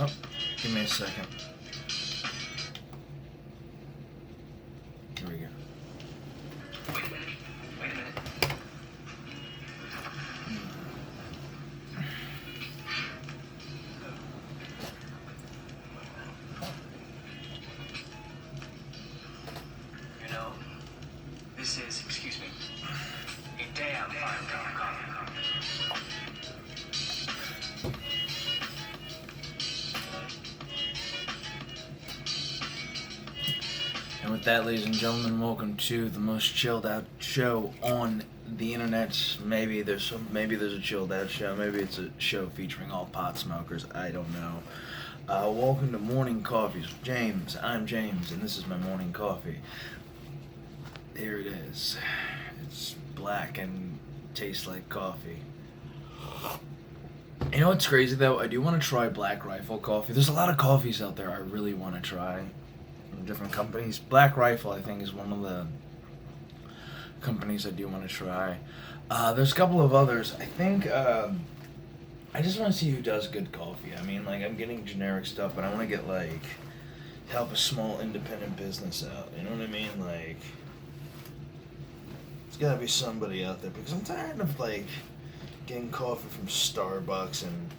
Oh, give me a second. Here we go. Wait a minute. You know, this is, excuse me, a damn fine cup of coffee. And with that, ladies and gentlemen, welcome to the most chilled out show on the internet. Maybe there's a chilled out show. Maybe it's a show featuring all pot smokers. I don't know. Welcome to Morning Coffees with James. I'm James, and this is my morning coffee. Here it is. It's black and tastes like coffee. You know what's crazy though? I do want to try Black Rifle coffee. There's a lot of coffees out there I really want to try from different companies. Black Rifle, I think, is one of the companies I do want to try. There's a couple of others. I think I just want to see who does good coffee. I mean, like, I'm getting generic stuff, but I want to get, like, help a small independent business out. You know what I mean? Like, there's got to be somebody out there, because I'm tired of, like, getting coffee from Starbucks and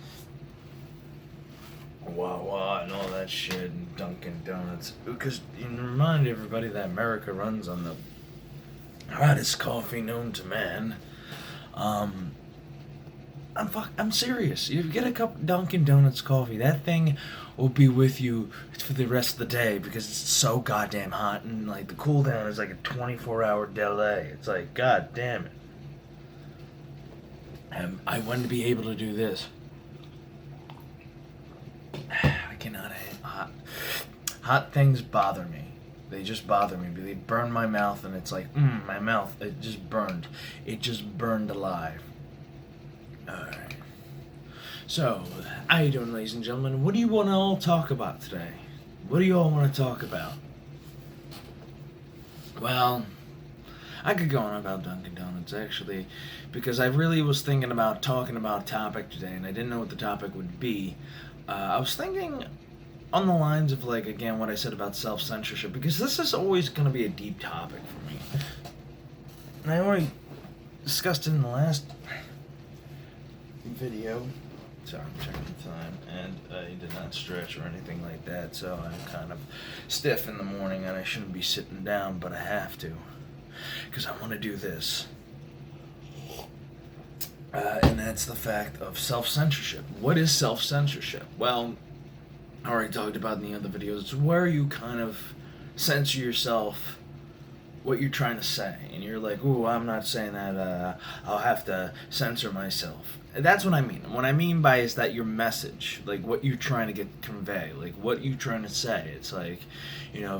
Wawa and all that shit and Dunkin' Donuts. Because you remind everybody that America runs on the hottest coffee known to man. I'm serious. You get a cup of Dunkin' Donuts coffee, that thing will be with you for the rest of the day because it's so goddamn hot, and like the cool down is like a 24-hour delay. It's like, god damn it. I want to be able to do this. I cannot. Hot things bother me. They just bother me. They burn my mouth, and it's like, my mouth, it just burned. It just burned alive. Alright. So, how you doing, ladies and gentlemen? What do you want to all talk about today? What do you all want to talk about? Well, I could go on about Dunkin' Donuts, actually, because I really was thinking about talking about a topic today, and I didn't know what the topic would be. I was thinking on the lines of, like, again, what I said about self-censorship, because this is always going to be a deep topic for me. And I already discussed it in the last video. Sorry, I'm checking the time, and I did not stretch or anything like that, so I'm kind of stiff in the morning, and I shouldn't be sitting down, but I have to, because I want to do this. And that's the fact of self-censorship. What is self-censorship? Well, I already talked about in the other videos. It's where you kind of censor yourself, what you're trying to say, and you're like, ooh, I'm not saying that, I'll have to censor myself. That's what I mean. What I mean by is that your message, like what you're trying to convey, like what you're trying to say. It's like, you know,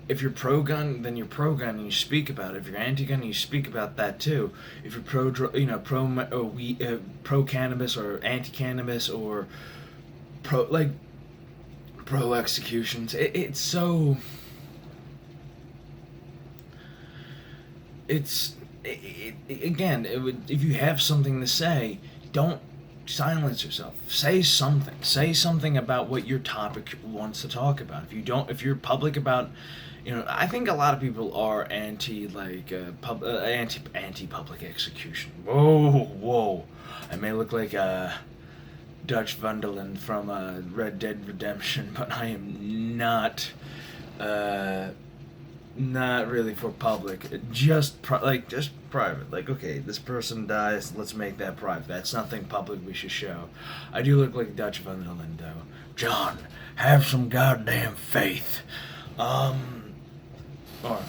if you're pro-gun, then you're pro-gun and you speak about it. If you're anti-gun, you speak about that too. If you're pro-cannabis or anti-cannabis or pro-executions, it's so... Again, if you have something to say, don't silence yourself. Say something. Say something about what your topic wants to talk about. If you're public about, I think a lot of people are anti public execution. Whoa. I may look like Dutch Vanderland from Red Dead Redemption, but I am not really for public, just private. Like, okay, this person dies, let's make that private. That's something public we should show. I do look like Dutch Vanderland, though. John, have some goddamn faith. Or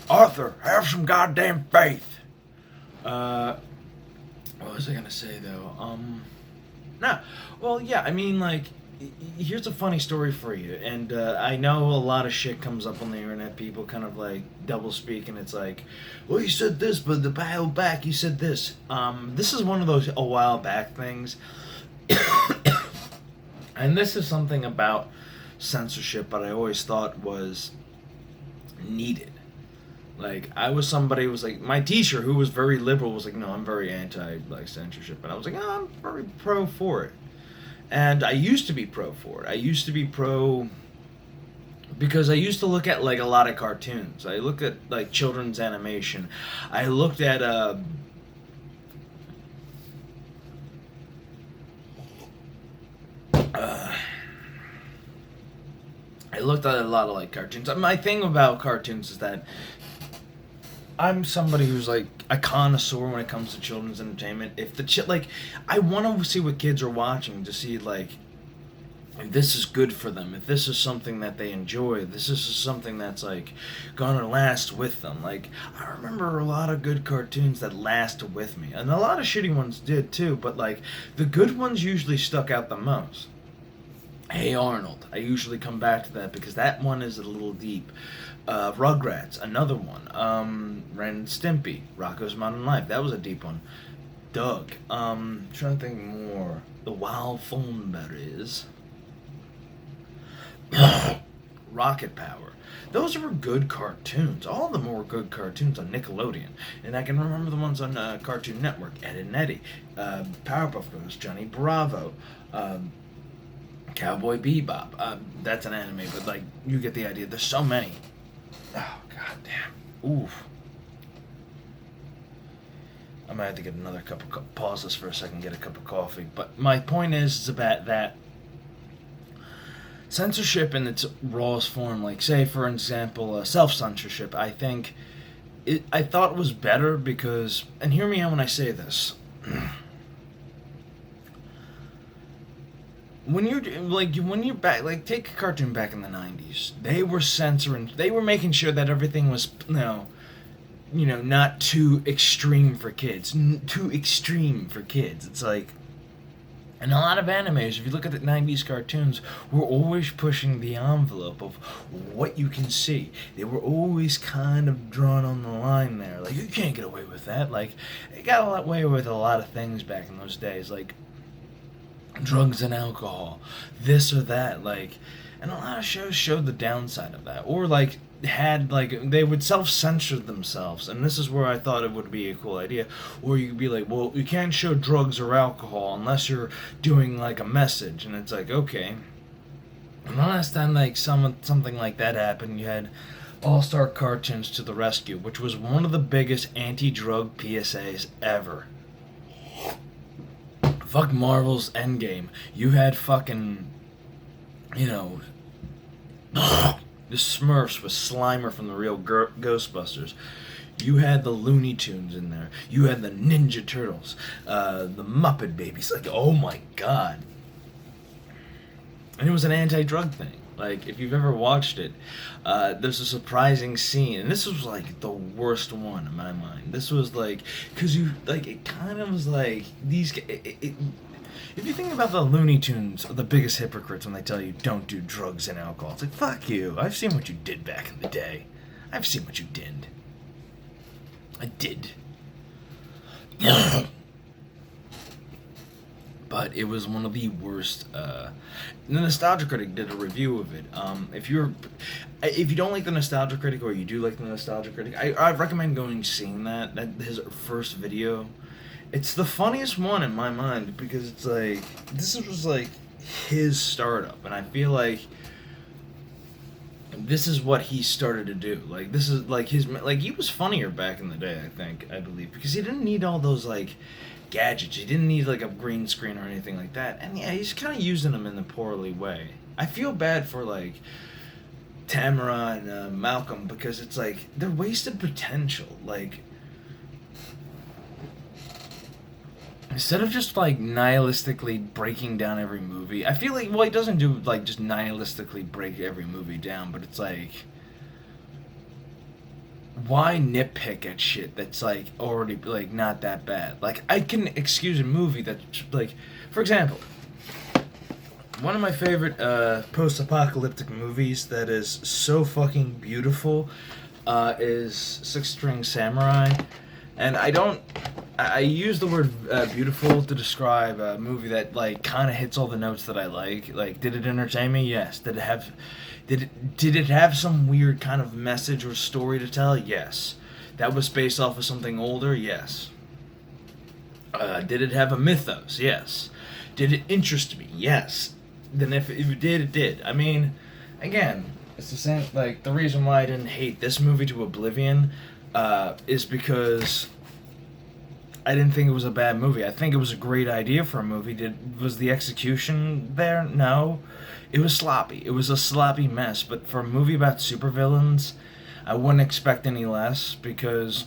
Arthur, have some goddamn faith. What was I gonna say, though? I mean, like, here's a funny story for you, and I know a lot of shit comes up on the internet, people kind of like double speak, and it's like, well, you said this, but the while back you said this. This is one of those a while back things, and this is something about censorship, but I always thought was needed. Like, I was somebody who was like, my teacher, who was very liberal, was like, no, I'm very anti, like, censorship, and I was like, oh, I'm very pro for it. And I used to be pro for it. I used to be pro because I used to look at like a lot of cartoons. I looked at like children's animation. I looked at I looked at a lot of like cartoons. My thing about cartoons is that I'm somebody who's like a connoisseur when it comes to children's entertainment. If the like, I want to see what kids are watching to see like if this is good for them, if this is something that they enjoy, this is something that's like gonna last with them. Like I remember a lot of good cartoons that lasted with me, and a lot of shitty ones did too. But like the good ones usually stuck out the most. Hey Arnold, I usually come back to that because that one is a little deep. Rugrats, another one. Ren and Stimpy, Rocko's Modern Life, that was a deep one. Doug, trying to think more. The Wild Phone Berries. Rocket Power. Those were good cartoons. All of them were good cartoons on Nickelodeon. And I can remember the ones on Cartoon Network. Ed and Eddie, Powerpuff Girls, Johnny Bravo, Cowboy Bebop. That's an anime, but like you get the idea. There's so many. Oh god damn. Oof. I might have to get another cup of pause this for a second, get a cup of coffee. But my point is about that censorship in its rawest form, like say for example, self-censorship. I think I thought it was better because, and hear me out when I say this. When you're back, like take a cartoon back in the 90s, they were censoring, they were making sure that everything was, not too extreme for kids, too extreme for kids. It's like, and a lot of animes, if you look at the 90s cartoons, were always pushing the envelope of what you can see. They were always kind of drawn on the line there, like you can't get away with that. Like, they got away with a lot of things back in those days, like drugs and alcohol, this or that, like, and a lot of shows showed the downside of that, or like had like they would self-censor themselves, and this is where I thought it would be a cool idea, or you could be like, well, you can't show drugs or alcohol unless you're doing like a message, and it's like, okay. And the last time like something like that happened, you had All-Star Cartoons to the Rescue, which was one of the biggest anti-drug PSAs ever. Fuck Marvel's Endgame. You had fucking, the Smurfs with Slimer from the real Ghostbusters. You had the Looney Tunes in there. You had the Ninja Turtles. The Muppet Babies. Like, oh my god. And it was an anti-drug thing. Like, if you've ever watched it, there's a surprising scene, and this was like the worst one in my mind. This was like, because it kind of was like these. If you think about the Looney Tunes, are the biggest hypocrites when they tell you don't do drugs and alcohol. It's like, fuck you. I've seen what you did back in the day. I've seen what you did. I did. But it was one of the worst. The Nostalgia Critic did a review of it. If you don't like the Nostalgia Critic, or you do like the Nostalgia Critic, I recommend going seeing that his first video. It's the funniest one in my mind because it's like this was like his startup, and I feel like this is what he started to do. Like this is like he was funnier back in the day. I believe because he didn't need all those like gadgets. He didn't need like a green screen or anything like that. And yeah, he's kind of using them in a poorly way. I feel bad for like Tamara and Malcolm because it's like they're wasted potential. Like instead of just like nihilistically breaking down every movie, I feel like he doesn't do like just nihilistically break every movie down, but it's like, why nitpick at shit that's like already like not that bad? Like I can excuse a movie that's like, for example, one of my favorite post-apocalyptic movies that is so fucking beautiful is Six String Samurai, and I use the word beautiful to describe a movie that like kind of hits all the notes that I like. Like, did it entertain me? Yes. Did it have some weird kind of message or story to tell? Yes. That was based off of something older? Yes. Did it have a mythos? Yes. Did it interest me? Yes. Then if it did, it did. I mean, again, it's the same. Like, the reason why I didn't hate this movie to Oblivion is because I didn't think it was a bad movie. I think it was a great idea for a movie. Was the execution there? No. It was sloppy. It was a sloppy mess. But for a movie about supervillains, I wouldn't expect any less because,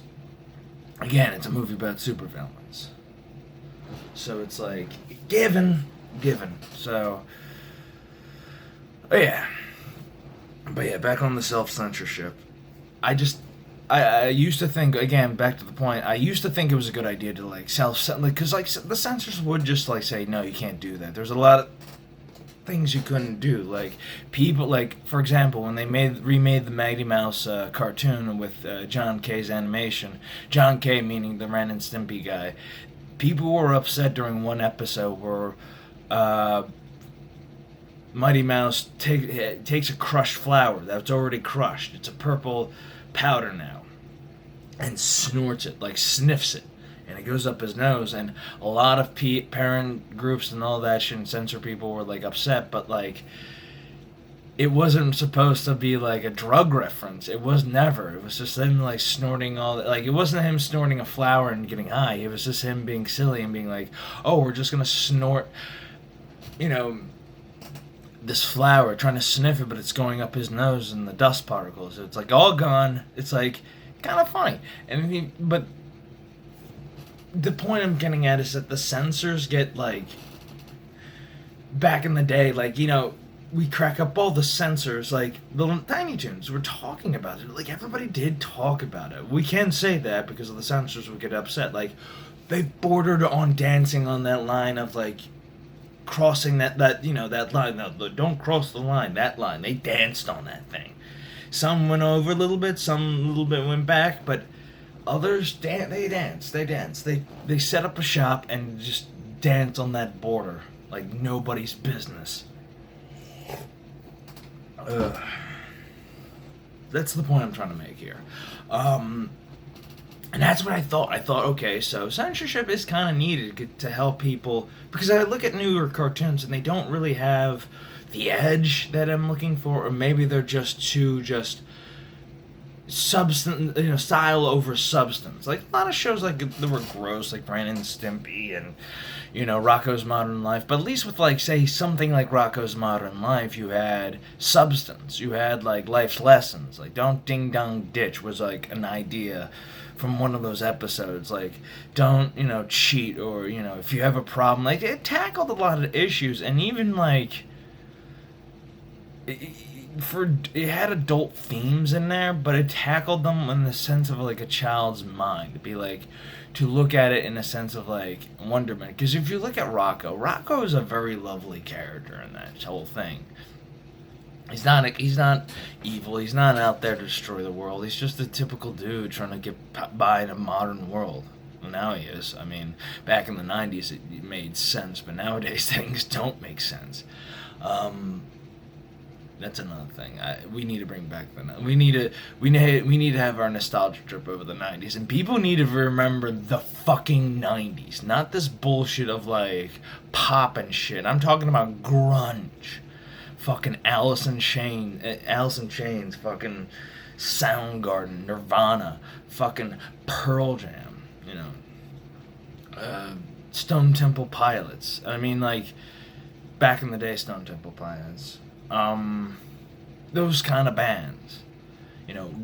again, it's a movie about supervillains. So it's like, given. So, yeah. But yeah, back on the self-censorship. I used to think, again, back to the point, I used to think it was a good idea to, like, because, like, the censors would just, like, say, no, you can't do that. There's a lot of things you couldn't do. Like, people, like, for example, when they remade the Mighty Mouse cartoon with John K's animation, John K meaning the Ren and Stimpy guy, people were upset during one episode where Mighty Mouse takes a crushed flower that's already crushed. It's a purple powder now, and snorts it, like sniffs it, and it goes up his nose. And a lot of parent groups and all that shit and censor people were like upset, but like it wasn't supposed to be like a drug reference. It was never. It was just him like snorting all that. Like, it wasn't him snorting a flower and getting high. It was just him being silly and being like, oh, we're just gonna snort, this flower, trying to sniff it, but it's going up his nose and the dust particles. It's like all gone. It's like kind of funny. But the point I'm getting at is that the censors get like, back in the day, like, we crack up all the censors, like the Tiny Toons were talking about it. Like, everybody did talk about it. We can say that because of the censors would get upset. Like, they bordered on dancing on that line of like crossing that line. No, don't cross the line. That line. They danced on that thing. Some went over a little bit. Some a little bit went back. But others, they danced. They set up a shop and just danced on that border like nobody's business. That's the point I'm trying to make here. And that's what I thought. I thought, okay, so censorship is kind of needed to help people, because I look at newer cartoons and they don't really have the edge that I'm looking for, or maybe they're just too substance, style over substance. Like a lot of shows, like that were gross, like Ren and Stimpy and Rocko's Modern Life. But at least with like, say, something like Rocko's Modern Life, you had substance. You had like life's lessons. Like Don't Ding Dong Ditch was like an idea from one of those episodes. Like, don't cheat, or if you have a problem. Like, it tackled a lot of issues, and even like it had adult themes in there, but it tackled them in the sense of like a child's mind. To be like, to look at it in a sense of like wonderment. Because if you look at Rocco is a very lovely character in that whole thing. He's not evil. He's not out there to destroy the world. He's just a typical dude trying to get by in a modern world. Well, now he is. I mean, back in the 90s it made sense, but nowadays things don't make sense. That's another thing. We need to bring back we need to have our nostalgia trip over the 90s, and people need to remember the fucking 90s, not this bullshit of like pop and shit. I'm talking about grunge. Fucking Alice in Chains, fucking Soundgarden, Nirvana, fucking Pearl Jam, Stone Temple Pilots. I mean, like, back in the day, Stone Temple Pilots. Those kind of bands.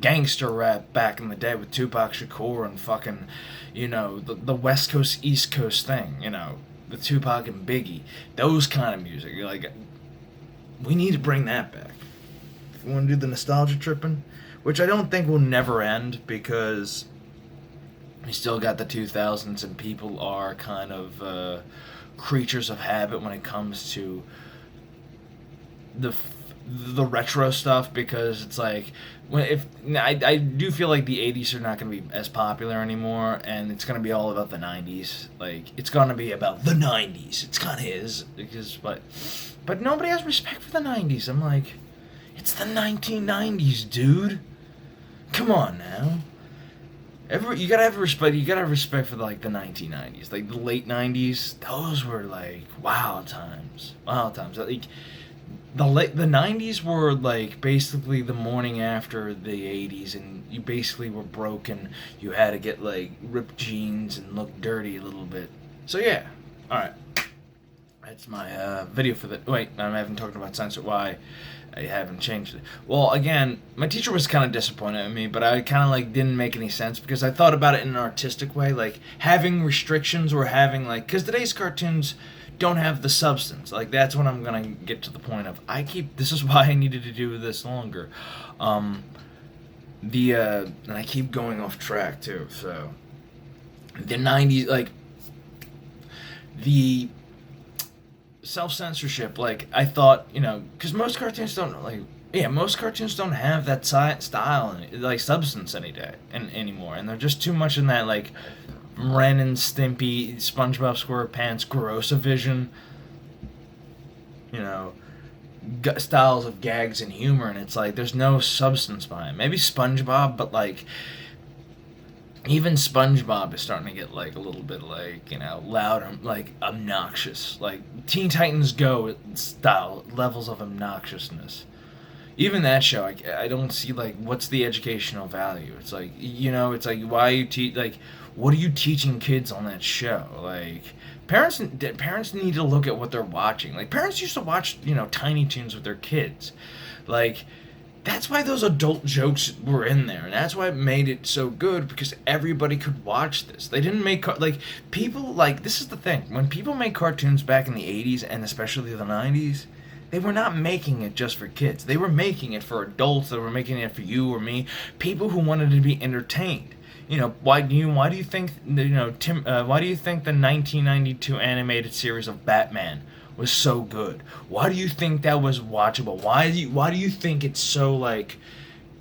Gangster rap back in the day with Tupac Shakur and fucking, the West Coast, East Coast thing, the Tupac and Biggie. Those kind of music. You're like, we need to bring that back. If we want to do the nostalgia tripping, which I don't think will never end, because we still got the 2000s and people are kind of creatures of habit when it comes to the retro stuff, because it's like, I do feel like the 80s are not going to be as popular anymore, and it's going to be all about the 90s. Like, it's going to be about the 90s. It's kind of is, but nobody has respect for the 90s. I'm like, it's the 1990s, dude. Come on now. You gotta have respect. You gotta have respect for like the 1990s, like the late 90s. Those were like wild times. Wild times. Like the 90s were like basically the morning after the 80s, and you basically were broken. You had to get like ripped jeans and look dirty a little bit. So yeah. All right. That's my video for the. Wait, I haven't talked about censor. Why I haven't changed it. Well, again, my teacher was kind of disappointed in me, but I kind of like didn't make any sense because I thought about it in an artistic way, like having restrictions or having like, because today's cartoons don't have the substance. Like that's what I'm gonna get to the point of. This is why I needed to do this longer. And I keep going off track too. So the 90s, like the self-censorship, like I thought, because most cartoons don't have that style and like substance anymore, and they're just too much in that like Ren and Stimpy, SpongeBob SquarePants, Grossovision, styles of gags and humor, and it's like there's no substance behind it. Maybe SpongeBob, but like even SpongeBob is starting to get like a little bit like, loud and like obnoxious, like Teen Titans Go style levels of obnoxiousness. Even that show, I don't see like what's the educational value. It's like, it's like why you what are you teaching kids on that show? Like parents need to look at what they're watching. Like parents used to watch Tiny Toons with their kids, like. That's why those adult jokes were in there, and that's why it made it so good, because everybody could watch this. They didn't make people this is the thing. When people made cartoons back in the 80s and especially the 90s, they were not making it just for kids. They were making it for adults. They were making it for you or me, people who wanted to be entertained. Why do you think why do you think the 1992 animated series of Batman was so good? Why do you think that was watchable? Why do you think it's so like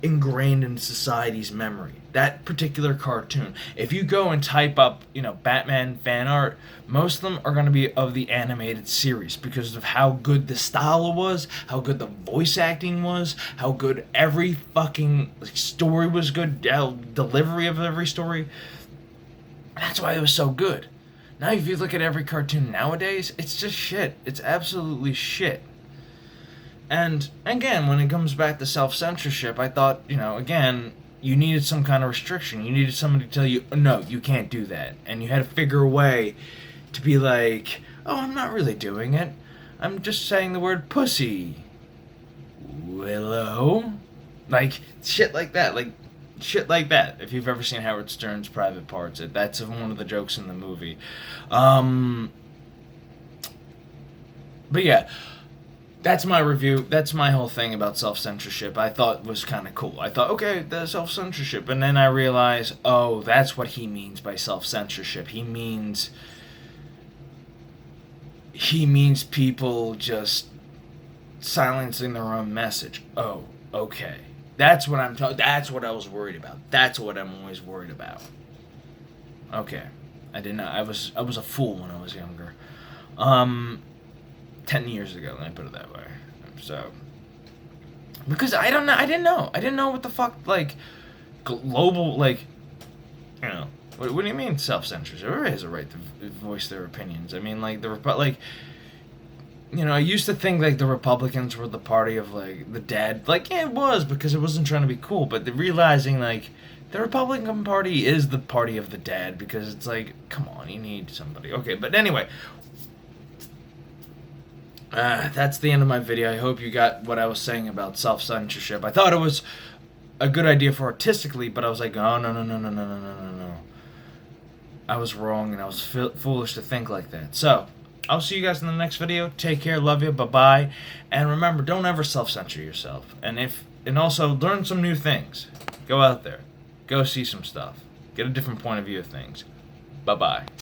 ingrained in society's memory? That particular cartoon. If you go and type up, Batman fan art, most of them are going to be of the animated series because of how good the style was, how good the voice acting was, how good every fucking story was good, how delivery of every story. That's why it was so good. Now, if you look at every cartoon nowadays, it's just shit. It's absolutely shit. And, again, when it comes back to self-censorship, I thought, again, you needed some kind of restriction. You needed somebody to tell you, no, you can't do that. And you had to figure a way to be like, oh, I'm not really doing it. I'm just saying the word pussy. Willow? Like, shit like that. Shit like that. If you've ever seen Howard Stern's Private Parts, that's one of the jokes in the movie. But yeah, that's my review. That's my whole thing about self-censorship. I thought was kind of cool. I thought, okay, the self-censorship. And then I realized, oh, that's what he means by self-censorship. He means people just silencing their own message. Oh, okay. That's what that's what I was worried about. That's what I'm always worried about. Okay. I didn't know. I was a fool when I was younger. 10 years ago, let me put it that way. So, because I didn't know what the fuck, like, global, like, what do you mean self-censorship? Everybody has a right to voice their opinions. I mean, like, I used to think, like, the Republicans were the party of, like, the dad. Like, yeah, it was, because it wasn't trying to be cool. But realizing, like, the Republican Party is the party of the dad, because it's like, come on, you need somebody. Okay, but anyway, that's the end of my video. I hope you got what I was saying about self-censorship. I thought it was a good idea for artistically, but I was like, oh, no. I was wrong, and I was foolish to think like that. So, I'll see you guys in the next video. Take care, love you, bye-bye. And remember, don't ever self-censor yourself. And also, learn some new things. Go out there. Go see some stuff. Get a different point of view of things. Bye-bye.